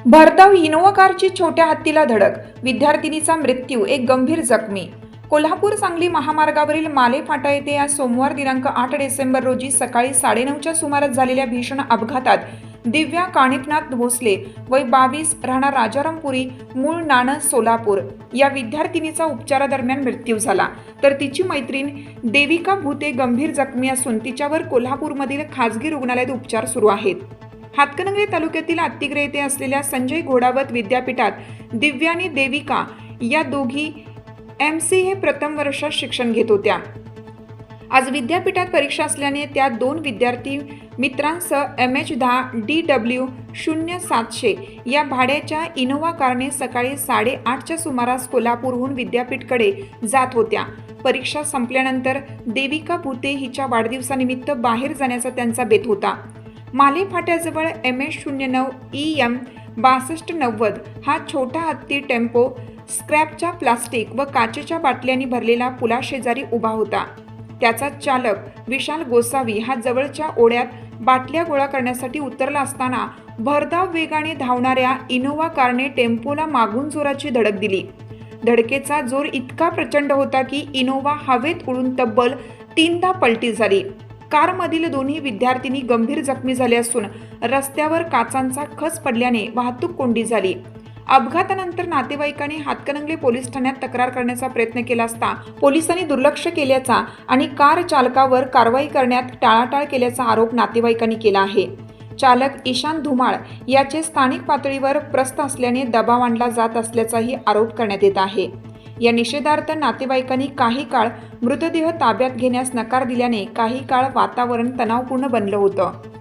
भरधाव इनोव्हा कारची छोट्या हत्तीला धडक, विद्यार्थिनीचा मृत्यू, एक गंभीर जखमी. कोल्हापूर सांगली महामार्गावरील माले फाटा येथे आज सोमवार दिनांक 8 डिसेंबर रोजी सकाळी 9:30च्या सुमारास झालेल्या भीषण अपघातात दिव्या कानिफनाथ भोसले वय 22 राहणार राजारामपुरी मूळ नाणं सोलापूर या विद्यार्थिनीचा उपचारादरम्यान मृत्यू झाला, तर तिची मैत्रीण देविका भूते गंभीर जखमी असून तिच्यावर कोल्हापूरमधील खासगी रुग्णालयात उपचार सुरू आहेत. हातकणंगले तालुक्यातील अत्तिग्रे येथे असलेल्या संजय घोडावत विद्यापीठात दिव्या आणि देविका या दोघी MCA प्रथम वर्षात शिक्षण घेत होत्या. आज विद्यापीठात परीक्षा असल्याने त्या दोन विद्यार्थी मित्रांसह MH10 DW 0700 या भाड्याच्या इनोव्हा कारने सकाळी 8:30च्या सुमारास कोल्हापूरहून विद्यापीठकडे जात होत्या. परीक्षा संपल्यानंतर देविका भूते हिच्या वाढदिवसानिमित्त बाहेर जाण्याचा त्यांचा बेत होता. माले फाट्याजवळ MH09 EM 6290 हा छोटा हत्ती टेम्पो स्क्रॅपच्या प्लास्टिक व काचेच्या बाटल्यांनी भरलेला पुलाशेजारी उभा होता. त्याचा चालक विशाल गोसावी हा जवळच्या ओढ्यात बाटल्या गोळा करण्यासाठी उतरला असताना भरधाव वेगाने धावणाऱ्या इनोव्हा कारने टेम्पोला मागून जोराची धडक दिली. धडकेचा जोर इतका प्रचंड होता की इनोव्हा हवेत उडून तब्बल 3दा पलटी झाली. कारमधील दोन्ही विद्यार्थिनी गंभीर जखमी झाले असून रस्त्यावर काचांचा खच पडल्याने वाहतूक कोंडी झाली. अपघातानंतर नातेवाईकांनी हातकणंगले पोलीस ठाण्यात तक्रार करण्याचा प्रयत्न केला असता पोलिसांनी दुर्लक्ष केल्याचा आणि कार चालकावर कारवाई करण्यात टाळाटाळ केल्याचा आरोप नातेवाईकांनी केला आहे. चालक ईशान धुमाळ याचे स्थानिक पातळीवर प्रस्थ असल्याने दबाव आणला जात असल्याचाही आरोप करण्यात येत आहे. या निषेधार्थ नातेवाईकांनी काही काळ मृतदेह ताब्यात घेण्यास नकार दिल्याने काही काळ वातावरण तणावपूर्ण बनलं होतं.